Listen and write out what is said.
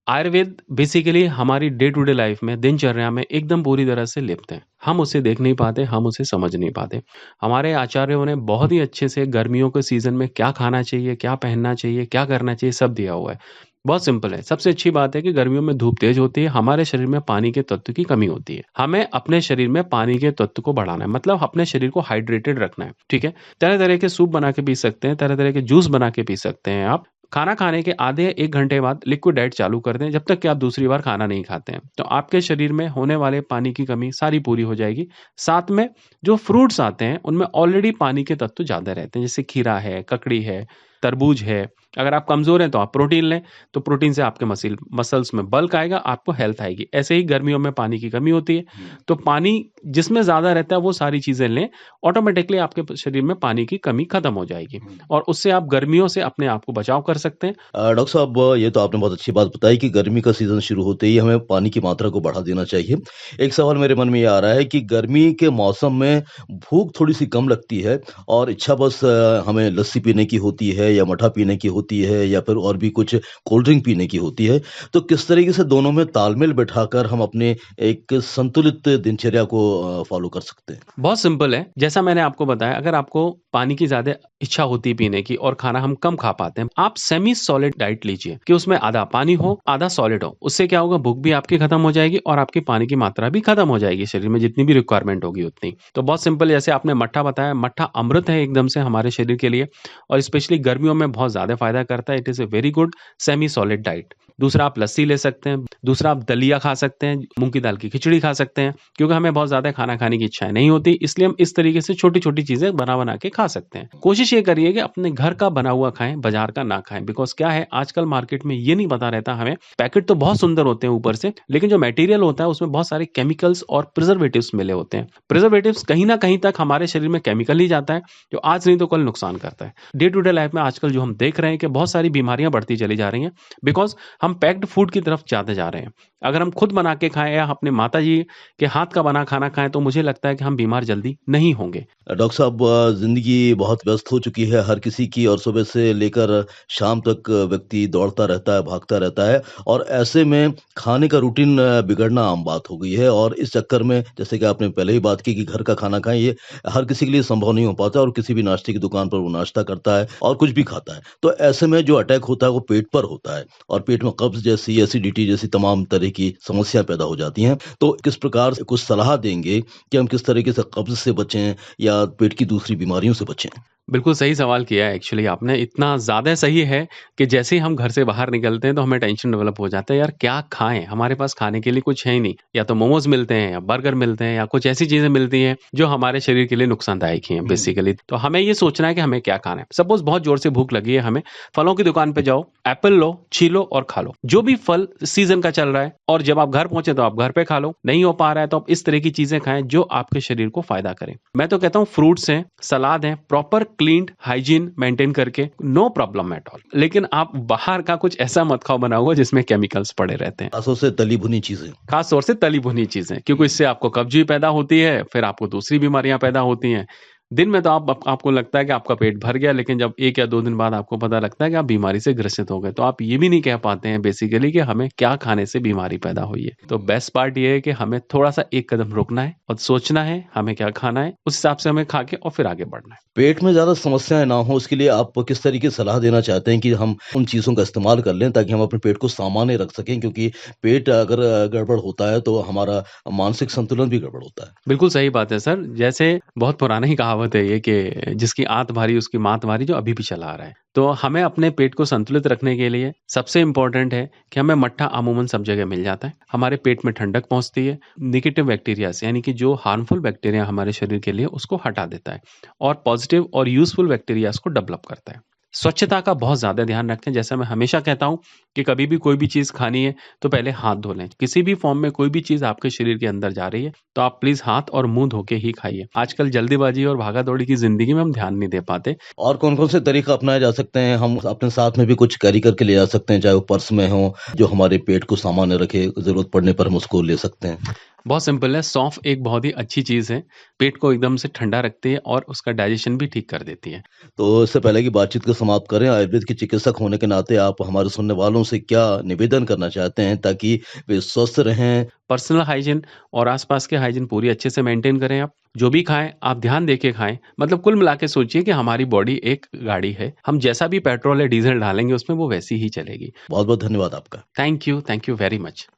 Ayurveda basically हमारी day to day life में, दिनचर्या में एकदम पूरी तरह से लिप्त है। हम उसे देख नहीं पाते, हम उसे समझ नहीं पाते। हमारे आचार्यों ने बहुत ही अच्छे से गर्मियों के सीज़न में क्या खाना चाहिए, क्या पहनना चाहिए, क्या करना चाहिए, सब दिया हुआ है। बहुत सिंपल है। सबसे अच्छी बात है कि गर्मियों में धूप तेज़ होती है, हमारे शरीर में पानी के तत्व की कमी होती है। हमें अपने शरीर में पानी के तत्व को बढ़ाना है, मतलब अपने शरीर को हाइड्रेटेड रखना है, ठीक है? तरह-तरह के सूप बना के पी सकते हैं, तरह-तरह के जूस बना के पी सकते हैं आप। खाना खाने के आधे 1 घंटे बाद लिक्विड डाइट चालू कर दें, जब तक कि आप दूसरी बार खाना नहीं खाते हैं। तो आपके शरीर में होने वाले पानी की कमी सारी पूरी हो जाएगी। साथ में जो फ्रूट्स आते हैं, उनमें ऑलरेडी पानी के तत्व ज़्यादा रहते हैं, जैसे खीरा है, ककड़ी है, तरबूज है। अगर आप कमज़ोर हैं, तो आप प्रोटीन लें, तो प्रोटीन से आपके मसल्स में बल्क आएगा, आपको हेल्थ आएगी। ऐसे ही गर्मियों में पानी की कमी होती है, तो पानी जिसमें ज़्यादा रहता है, वो सारी चीज़ें लें, ऑटोमैटिकली आपके शरीर में पानी की कमी खत्म हो जाएगी और उससे आप गर्मियों से अपने आप को बचाव कर सकते हैं। डॉक्टर साहब, ये तो आपने बहुत अच्छी बात बताई कि गर्मी का सीज़न शुरू होते ही हमें पानी की मात्रा को बढ़ा देना चाहिए। एक सवाल मेरे मन में ये आ रहा है कि गर्मी के मौसम में भूख थोड़ी-सी कम लगती है और इच्छा बस हमें लस्सी पीने की होती है या मठा पीने की होती है या फिर और भी कुछ कोल्ड ड्रिंक पीने की होती है। तो किस तरीके से दोनों में तालमेल बिठाकर हम अपने एक संतुलित दिनचर्या को फ़ॉलो कर सकते हैं? बहुत सिंपल है। जैसा मैंने आपको बताया, अगर आपको पानी की ज़्यादा इच्छा होती है पीने की और खाना हम कम खा पाते हैं, आप सेमी सॉलिड डाइट लीजिए कि उसमें आधा पानी हो, आधा सॉलिड हो। उससे क्या होगा, भूख भी आपकी खत्म हो जाएगी और आपकी पानी की मात्रा भी खत्म हो जाएगी शरीर में, जितनी भी रिक्वायरमेंट होगी उतनी। तो बहुत सिंपल, जैसे आपने मट्ठा बताया, मट्ठा अमृत है एकदम से हमारे शरीर के लिए और स्पेशली गर्मियों में बहुत ज़्यादा फ़ायदा करता है। It is a very good semi solid diet. दूसरा, आप लस्सी ले सकते हैं। दूसरा, आप दलिया खा सकते हैं, मूँग की दाल की खिचड़ी खा सकते हैं, क्योंकि हमें बहुत ज़्यादा खाना खाने की इच्छाएँ नहीं होती, इसलिए हम इस तरीके से छोटी-छोटी चीज़ें बना-बना के खा सकते हैं। कोशिश ये करिए कि अपने घर का बना हुआ खाएँ, बाज़ार का ना खाएँ, बिकॉज़ क्या है, आजकल मार्केट में ये नहीं पता रहता हमें, पैकेट तो बहुत सुंदर होते हैं ऊपर से, लेकिन जो मटेरियल होता है उसमें बहुत सारे केमिकल्स और प्रिजर्वेटिव्स मिले होते हैं। प्रिजर्वेटिव्स कहीं न कहीं तक हमारे शरीर में केमिकल ही जाता है, जो आज नहीं तो कल नुकसान करता है। डे टू डे लाइफ में आजकल जो हम देख रहे हैं कि बहुत सारी बीमारियाँ बढ़ती चली जा रही हैं, बिकॉज़ हम पैक्ड फूड की तरफ ज़्यादा जा रहे हैं। अगर हम खुद बना के खाएँ या अपने माताजी के हाथ का बना खाना खाएँ, तो मुझे लगता है कि हम बीमार जल्दी नहीं होंगे। डॉक्टर साहब, ज़िंदगी बहुत व्यस्त हो चुकी है हर किसी की और सुबह से लेकर शाम तक व्यक्ति दौड़ता रहता है, भागता रहता है और ऐसे में खाने का रूटीन बिगड़ना आम बात हो गई है और इस चक्कर में जैसे कि आपने पहले ही बात की कि घर का खाना खाएँ, ये हर किसी के लिए संभव नहीं हो पाता और किसी भी नाश्ते की दुकान पर वो नाश्ता करता है और कुछ भी खाता है। तो ऐसे में जो अटैक होता है वो पेट पर होता है और पेट में कब्ज़ जैसी, एसिडिटी जैसी तमाम तरह की समस्या पैदा हो जाती हैं। तो किस प्रकार से कुछ सलाह देंगे कि हम किस तरीके से कब्ज़ से बचें या पेट की दूसरी बीमारियों से बचें? बिल्कुल सही सवाल किया है एक्चुअली आपने, इतना ज़्यादा सही है कि जैसे ही हम घर से बाहर निकलते हैं तो हमें टेंशन डेवलप हो जाता है, यार क्या खाएँ? हमारे पास खाने के लिए कुछ है ही नहीं। या तो मोमोज़ मिलते हैं या बर्गर मिलते हैं या कुछ ऐसी चीज़ें मिलती हैं जो हमारे शरीर के लिए नुकसानदायक ही हैं बेसिकली। तो हमें ये सोचना है कि हमें क्या खाना है। सपोज़ बहुत ज़ोर से भूख लगी है हमें, फलों की दुकान पे जाओ, एप्पल लो, छीलो और खा लो। जो भी फल सीज़न का चल रहा है और जब आप घर पहुँचे तो आप घर पे खा लो। नहीं हो पा रहा है तो आप इस तरह की चीज़ें खाएँ जो आपके शरीर को फ़ायदा करें। मैं तो कहता हूँ फ्रूट्स हैं, सलाद हैं, प्रॉपर क्लीन्ड हाइजीन मेंटेन करके, नो प्रॉब्लम एट ऑल। लेकिन आप बाहर का कुछ ऐसा मत खाओ बना हुआ जिसमें केमिकल्स पड़े रहते हैं। ख़ास तौर से तली भुनी चीज़ें। खास तौर से तली भुनी चीज़ें, क्योंकि इससे आपको कब्ज़ भी पैदा होती है, फिर आपको दूसरी बीमारियाँ पैदा होती हैं। दिन में तो आपको लगता है कि आपका पेट भर गया, लेकिन जब 1 या 2 दिन बाद आपको पता लगता है कि आप बीमारी से ग्रसित हो गए। तो आप ये भी नहीं कह पाते हैं बेसिकली कि हमें क्या खाने से बीमारी पैदा हुई है। तो बेस्ट पार्ट ये है कि हमें थोड़ा-सा एक कदम रुकना है और सोचना है हमें क्या खाना है, उस हिसाब से हमें खा के और फिर आगे बढ़ना है। पेट में ज़्यादा समस्याएँ ना हो उसके लिए आप किस तरीके की सलाह देना चाहते हैं कि हम उन चीज़ों का इस्तेमाल कर लें ताकि हम अपने पेट को सामान्य रख सकें? क्योंकि पेट अगर गड़बड़ होता है तो हमारा मानसिक संतुलन भी गड़बड़ होता है। बिल्कुल सही बात है सर। जैसे बहुत पुरानी ही कहावत है ये कि जिसकी आँत भारी उसकी मात भारी, जो अभी भी चला आ रहा है। तो हमें अपने पेट को संतुलित रखने के लिए सबसे इम्पोर्टेंट है कि हमें मट्ठा अमूमन सब जगह मिल जाता है। हमारे पेट में ठंडक पहुँचती है, नेगेटिव बैक्टीरिया से, यानी कि जो हार्मफुल बैक्टीरिया हमारे शरीर के लिए, उसको हटा देता है और पॉजिटिव और यूज़फुल बैक्टीरियाज़ को डेवलप करता है। स्वच्छता का बहुत ज़्यादा ध्यान रखें। जैसा मैं हमेशा कहता हूँ कि कभी भी कोई भी चीज़ खानी है तो पहले हाथ धो लें। किसी भी फ़ॉर्म में कोई भी चीज़ आपके शरीर के अंदर जा रही है तो आप प्लीज़ हाथ और मुँह धो के ही खाइए। आजकल जल्दीबाज़ी और भागा-दौड़ी की ज़िंदगी में हम ध्यान नहीं दे पाते। और कौन-कौन से तरीक़ा अपनाए जा सकते हैं? हम अपने साथ में भी कुछ कैरी करके ले जा सकते हैं, चाहे वो पर्स में हो, जो हमारे पेट को सामान्य रखे, ज़रूरत पड़ने पर हम उसको ले सकते हैं। बहुत सिंपल है, सौंफ एक बहुत ही अच्छी चीज़ है, पेट को एकदम से ठंडा रखती है और उसका डाइजेशन भी ठीक कर देती है। तो इससे पहले कि बातचीत को समाप्त करें, आयुर्वेद के चिकित्सक होने के नाते आप हमारे सुनने वालों से क्या निवेदन करना चाहते हैं ताकि वे स्वस्थ रहें? पर्सनल हाइजीन और आसपास के हाइजीन पूरी अच्छे से मेंटेन करें आप। जो भी खाएँ, आप ध्यान दे के खाएँ। मतलब कुल मिला के सोचिए कि हमारी बॉडी एक गाड़ी है, हम जैसा भी पेट्रोल या डीज़ल डालेंगे उसमें वो वैसी ही चलेगी। बहुत-बहुत धन्यवाद आपका। Thank you very much.